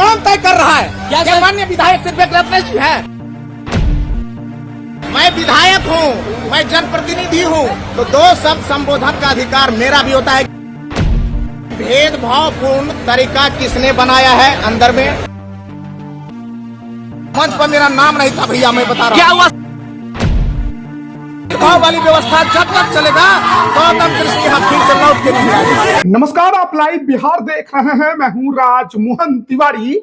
कौन तय कर रहा है? क्या माननीय विधायक सिर्फ एक रत्नेश जी है? मैं विधायक हूँ, मैं जनप्रतिनिधि हूँ, तो दो शब्द संबोधन का अधिकार मेरा भी होता है। भेदभावपूर्ण तरीका किसने बनाया है? अंदर में मंच पर मेरा नाम नहीं था भैया, मैं बता रहा हूँ। भाव वाली व्यवस्था जब तक चलेगा गौतम कृष्ण यहाँ फिर से लौट के नहीं आएगा। नमस्कार, आप लाइव बिहार देख रहे हैं। मैं हूं राजमोहन तिवारी।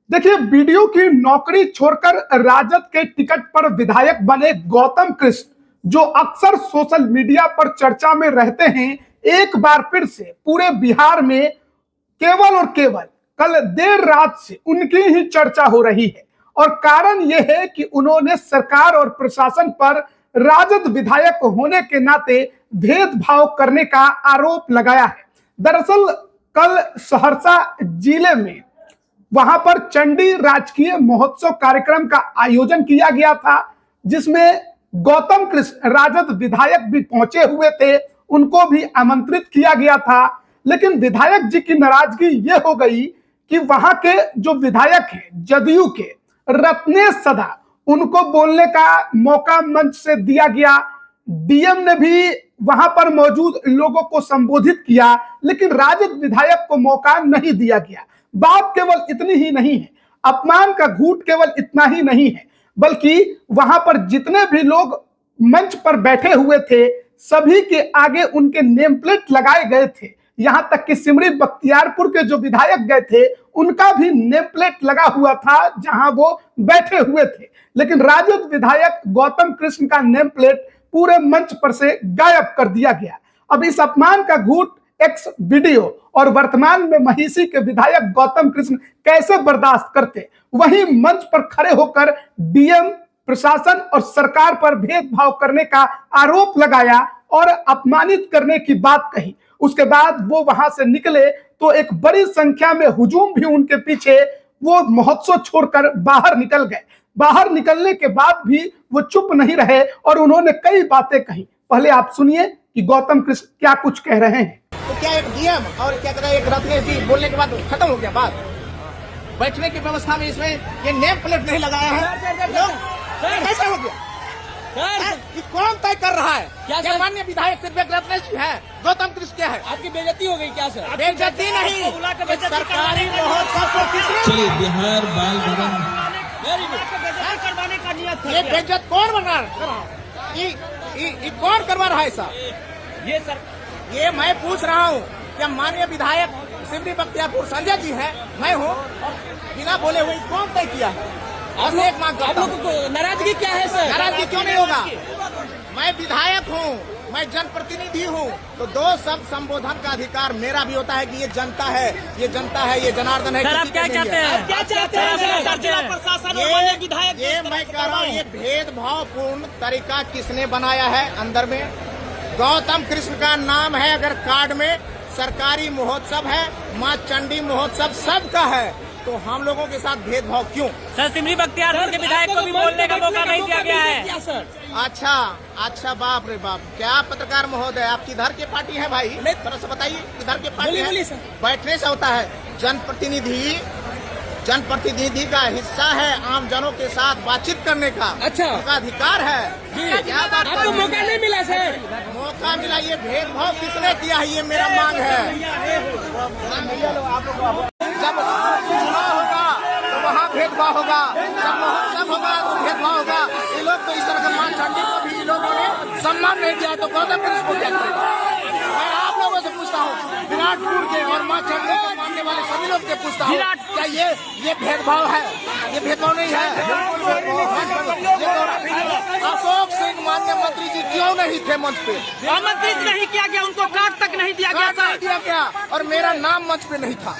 देखिए, बीडीओ की नौकरी छोड़कर राजद के टिकट पर विधायक बने गौतम कृष्ण, जो अक्सर सोशल मीडिया पर चर्चा में रहते हैं, एक बार फिर से पूरे बिहार में केवल और केवल कल देर रात से उनकी ही चर्चा हो रही है। और कारण यह है कि उन्होंने सरकार और प्रशासन पर राजद विधायक होने के नाते भेदभाव करने का आरोप लगाया है। दरअसल कल सहरसा जिले में वहां पर चंडी राजकीय महोत्सव कार्यक्रम का आयोजन किया गया था, जिसमें गौतम कृष्ण राजद विधायक भी पहुंचे हुए थे, उनको भी आमंत्रित किया गया था। लेकिन विधायक जी की नाराजगी यह हो गई कि वहां के जो विधायक हैं जदयू के रत्नेश सदा, उनको बोलने का मौका मंच से दिया गया। डीएम ने भी वहां पर मौजूद लोगों को संबोधित किया, लेकिन राजद विधायक को मौका नहीं दिया गया। बात केवल इतनी ही नहीं है, अपमान का घूंट केवल इतना ही नहीं है, बल्कि वहां पर जितने भी लोग मंच पर बैठे हुए थे, सभी के आगे उनके नेम प्लेट लगाए गए थे। यहां तक कि सिमरी बख्तियारपुर के जो विधायक गए थे, उनका भी नेम प्लेट लगा हुआ था जहां वो बैठे हुए थे। लेकिन राजद विधायक गौतम कृष्ण का नेम प्लेट पूरे मंच पर से गायब कर दिया गया। अब इस अपमान का घूंट एक्स वीडियो और वर्तमान में महिषी के विधायक गौतम कृष्ण कैसे बर्दाश्त करते? वहीं मंच पर खड़े होकर डीएम, प्रशासन और सरकार पर भेदभाव करने का आरोप लगाया और अपमानित करने की बात कही। उसके बाद वो वहां से निकले तो एक बड़ी संख्या में हुजूम भी उनके पीछे, वो महोत्सव छोड़कर बाहर निकल गए। बाहर निकलने के बाद भी वो चुप नहीं रहे और उन्होंने कई बातें कही। पहले आप सुनिए कि गौतम कृष्ण क्या कुछ कह रहे हैं। तो क्या एक डीएम और क्या कहता है एक रत्नेश जी बोलने के बाद खत्म हो गया बात? बैठने की व्यवस्था में इसमें ये नेम प्लेट नहीं लगाया है, कैसे हो गया? कि कौन तय कर रहा है? क्या माननीय विधायक सिर्फ एक रत्नेश जी है? गौतम कृष्ण क्या है? आपकी बेइज्जती हो गई क्या सर? बेइज्जती नहीं, सरकारी महोत्सव को किसने बिहार बाल भवन करवाने का नियत था? ये बेइज्जत कौन बना रहा? ये कौन करवा रहा है ऐसा? ये सर, ये मैं पूछ रहा हूँ, क्या माननीय विधायक सिमरी बख्तियारपुर संजय जी है, मैं हूँ, और बिना बोले हुए कौन तय किया है? आप लोगों को नाराजगी क्या है सर? नाराजगी क्यों नहीं होगा? मैं विधायक हूँ, मैं जनप्रतिनिधि हूँ, तो दो शब्द संबोधन का अधिकार मेरा भी होता है कि ये जनता है, ये जनता है, ये जनार्दन है। सर आप क्या चाहते हैं? क्या चाहते हैं? जिला प्रशासन और विधायक, ये मैं कह रहा हूँ, ये भेदभावपूर्ण तरीका किसने बनाया है? अंदर में गौतम कृष्ण का नाम है, अगर कार्ड में सरकारी महोत्सव है, माँ चंडी महोत्सव सबका है, तो हम लोगों के साथ भेदभाव क्यों? सर सिमरी बख्तियारपुर के विधायक को भी बोलने का मौका नहीं दिया गया है सर। अच्छा, बाप रे बाप, क्या पत्रकार महोदय, आप किधर के पार्टी है भाई? थोड़ा सा बताइए, किधर के पार्टी है? बैठने से होता है। जनप्रतिनिधि का हिस्सा है आम जनों के साथ बातचीत करने का। अच्छा, उनका अधिकार है। क्या बात? आपको मौका नहीं मिला सर? मौका मिला, ये भेदभाव किसने किया है? ये मेरा मांग है। जब चुनाव होगा तो वहाँ भेदभाव होगा, जब महोत्सव होगा तो भेदभाव होगा। ये लोग तो इस तरह के मां चंडी को भी लोगों ने सम्मान नहीं दिया, तो गौतम कृष्ण को क्या करेगा? मैं आप लोगों से पूछता हूँ, विराटपुर के और मां चंडी को मानने वाले सभी लोग से पूछता हूँ, क्या ये भेदभाव है? ये भेदभाव नहीं है। अशोक सिंह माननीय मंत्री जी क्यों नहीं थे मंच पे? आमंत्रित नहीं किया गया, उनको कार्ड तक नहीं दिया गया सर। दिया गया, और मेरा नाम मंच पे नहीं था।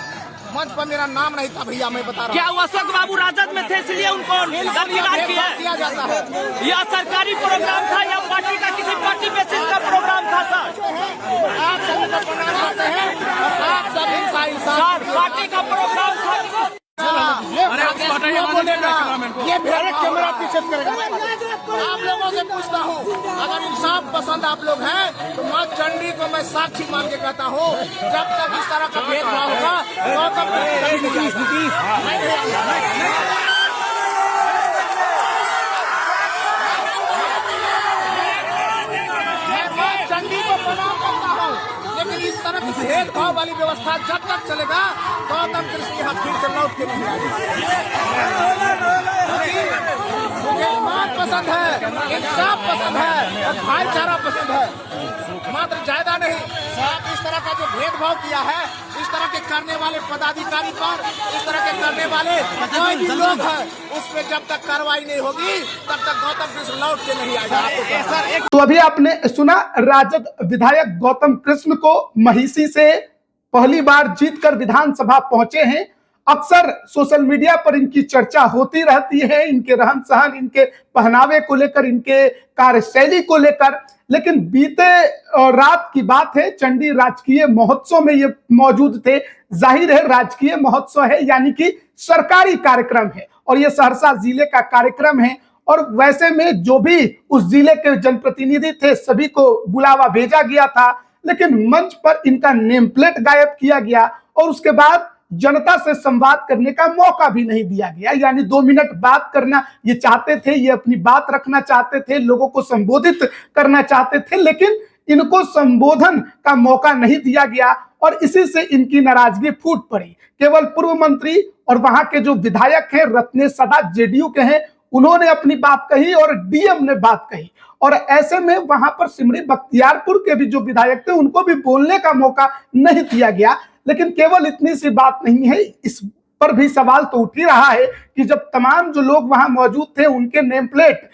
मंच पर मेरा नाम नहीं था भैया, मैं बता रहा हूँ। क्या अशोक बाबू राजद में थे इसलिए उनको किया जाता है? यह सरकारी प्रोग्राम था या पार्टी का किसी पार्टी बेसिस का प्रोग्राम था सर? आप सभी को प्रणाम करते हैं, आप सब इंसान पार्टी का प्रोग्राम था। वो बोलेगा, ये भेड़ कैमरा पीछे करेगा। आप लोगों से पूछता हूँ, अगर इंसाफ पसंद आप लोग हैं तो माँ चंडी को मैं साक्षी मान के कहता हूँ, जब तक इस तरह का भेदभाव होगा गौतम चंडी को प्रणाम करता हूँ, लेकिन इस तरह की भेदभाव वाली व्यवस्था जब तक चलेगा गौतम कृष्ण यहाँ फिर से लौट के नहीं आएगा। मुझे ईमान पसंद है, इंसाफ पसंद है और भाईचारा पसंद है, मात्र ज्यादा नहीं। आप इस तरह का जो भेदभाव किया है, इस तरह के करने वाले पदाधिकारी पर, इस तरह के करने वाले कोई भी लोग हैं, उसमें जब तक कार्रवाई नहीं होगी तब तक गौतम कृष्ण लौट के नहीं आएगा। तो अभी आपने सुना, राजद विधायक गौतम कृष्ण को महिषी से पहली बार जीतकर विधानसभा पहुंचे हैं। अक्सर सोशल मीडिया पर इनकी चर्चा होती रहती है, इनके रहन सहन, इनके पहनावे को लेकर, इनके कार्यशैली को लेकर। लेकिन बीते रात की बात है, चंडी राजकीय महोत्सव में ये मौजूद थे। जाहिर है राजकीय महोत्सव है, यानी कि सरकारी कार्यक्रम है और ये सहरसा जिले का कार्यक्रम है। और वैसे में जो भी उस जिले के जनप्रतिनिधि थे सभी को बुलावा भेजा गया था, लेकिन मंच पर इनका नेम प्लेट गायब किया गया और उसके बाद जनता से संवाद करने का मौका भी नहीं दिया गया। यानी 2 मिनट बात करना ये चाहते थे, ये अपनी बात रखना चाहते थे, लोगों को संबोधित करना चाहते थे, लेकिन इनको संबोधन का मौका नहीं दिया गया और इसी से इनकी नाराजगी फूट पड़ी। केवल पूर्व मंत्री और वहां के जो विधायक हैं रत्नेश सदा जेडीयू के हैं, उन्होंने अपनी बात कही और डीएम ने बात कही। और ऐसे में वहां पर सिमरी बख्तियारपुर के भी जो विधायक थे उनको भी बोलने का मौका नहीं दिया गया। लेकिन केवल इतनी सी बात नहीं है, इस पर भी सवाल तो उठ ही रहा है कि जब तमाम जो लोग वहां मौजूद थे उनके नेम प्लेट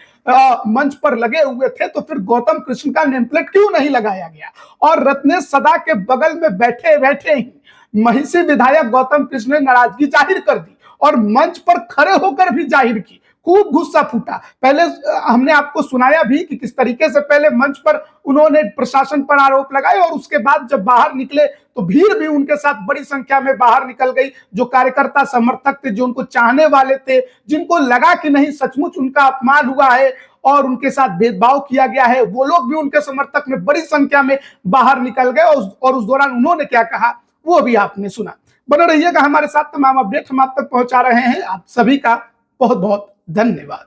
मंच पर लगे हुए थे, तो फिर गौतम कृष्ण का नेम प्लेट क्यों नहीं लगाया गया? और रत्नेश सदा के बगल में बैठे बैठे ही महिषी विधायक गौतम कृष्ण ने नाराजगी जाहिर कर दी और मंच पर खड़े होकर भी जाहिर की। खूब गुस्सा फूटा। पहले हमने आपको सुनाया भी कि किस तरीके से पहले मंच पर उन्होंने प्रशासन पर आरोप लगाए और उसके बाद जब बाहर निकले तो भीड़ भी उनके साथ बड़ी संख्या में बाहर निकल गई। जो कार्यकर्ता समर्थक थे, जो उनको चाहने वाले थे, जिनको लगा कि नहीं सचमुच उनका अपमान हुआ है और उनके साथ भेदभाव किया गया है, वो लोग भी उनके समर्थक में बड़ी संख्या में बाहर निकल गए। और उस दौरान उन्होंने क्या कहा वो भी आपने सुना। बने रहिएगा हमारे साथ, तमाम अपडेट हम आप तक पहुंचा रहे हैं। आप सभी का बहुत बहुत धन्यवाद।